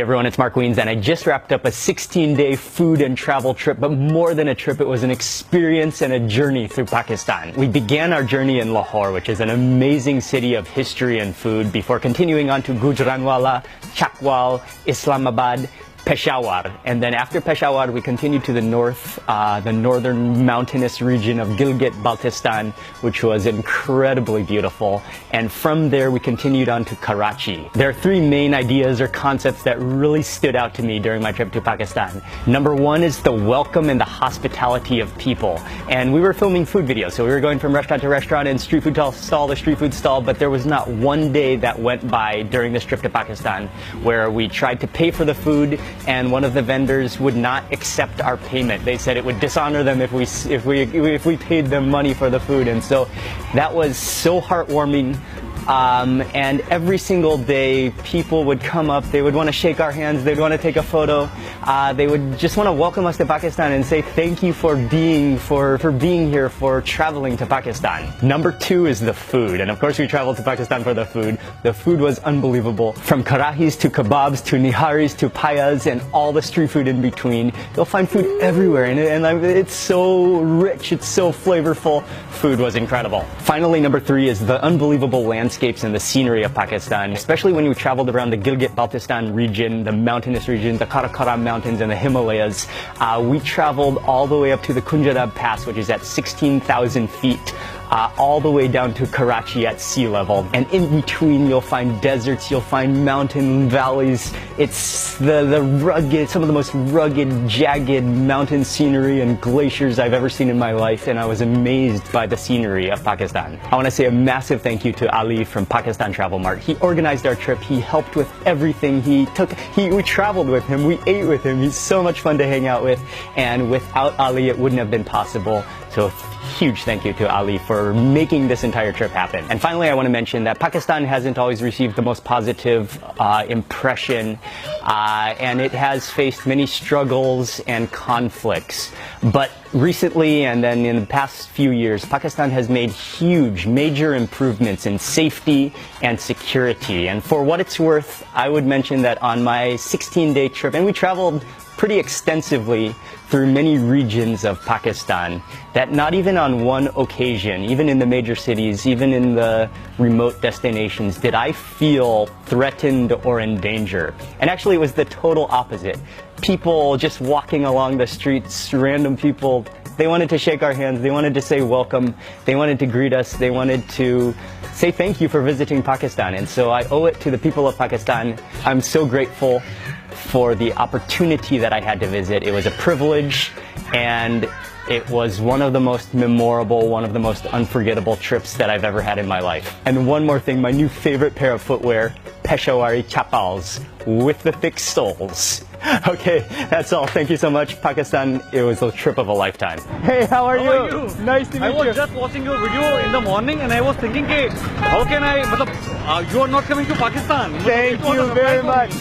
Everyone, it's Mark Wiens, and I just wrapped up a 16-day food and travel trip, but more than a trip, it was an experience and a journey through Pakistan. We began our journey in Lahore, which is an amazing city of history and food, before continuing on to Gujranwala, Chakwal, Islamabad, Peshawar, and then after Peshawar we continued to the north, the northern mountainous region of Gilgit-Baltistan, which was incredibly beautiful, and from there we continued on to Karachi. There are three main ideas or concepts that really stood out to me during my trip to Pakistan. Number one is the welcome and the hospitality of people, and we were filming food videos, so we were going from restaurant to restaurant and street food stall to street food stall, but there was not one day that went by during this trip to Pakistan where we tried to pay for the food and one of the vendors would not accept our payment. They said it would dishonor them if we paid them money for the food, and so that was so heartwarming. And every single day people would come up, they would want to shake our hands, they'd want to take a photo, they would just want to welcome us to Pakistan and say thank you for being here, for traveling to Pakistan. Number two is the food, and of course we traveled to Pakistan for the food. The food was unbelievable. From karahis to kebabs to niharis to payas and all the street food in between. You'll find food everywhere, and it's so rich, it's so flavorful. Food was incredible. Finally, number three is the unbelievable landscapes and the scenery of Pakistan, especially when we traveled around the Gilgit-Baltistan region, the mountainous region, the Karakoram Mountains and the Himalayas. We traveled all the way up to the Kunjadab Pass, which is at 16,000 feet. All the way down to Karachi at sea level, and in between you'll find deserts, you'll find mountain valleys. It's some of the most rugged, jagged mountain scenery and glaciers I've ever seen in my life, and I was amazed by the scenery of Pakistan. I want to say a massive thank you to Ali from Pakistan Travel Mart. He organized our trip, he helped with everything, we traveled with him, we ate with him, he's so much fun to hang out with, and without Ali it wouldn't have been possible. So huge thank you to Ali for making this entire trip happen. And finally, I want to mention that Pakistan hasn't always received the most positive impression, and it has faced many struggles and conflicts. But recently, and then in the past few years, Pakistan has made huge, major improvements in safety and security. And for what it's worth, I would mention that on my 16-day trip, and we traveled pretty extensively through many regions of Pakistan, that not even on one occasion, even in the major cities, even in the remote destinations, did I feel threatened or in danger. And actually it was the total opposite. People just walking along the streets, random people, they wanted to shake our hands, they wanted to say welcome, they wanted to greet us, they wanted to say thank you for visiting Pakistan. And so I owe it to the people of Pakistan. I'm so grateful for the opportunity that I had to visit. It was a privilege, and it was one of the most memorable, one of the most unforgettable trips that I've ever had in my life. And one more thing, my new favorite pair of footwear, Peshawari chappals with the thick soles. Okay, that's all. Thank you so much, Pakistan. It was a trip of a lifetime. Hey, how are you? Nice to meet you. I was just watching your video in the morning and I was thinking, how can I, you are not coming to Pakistan. Thank you very much.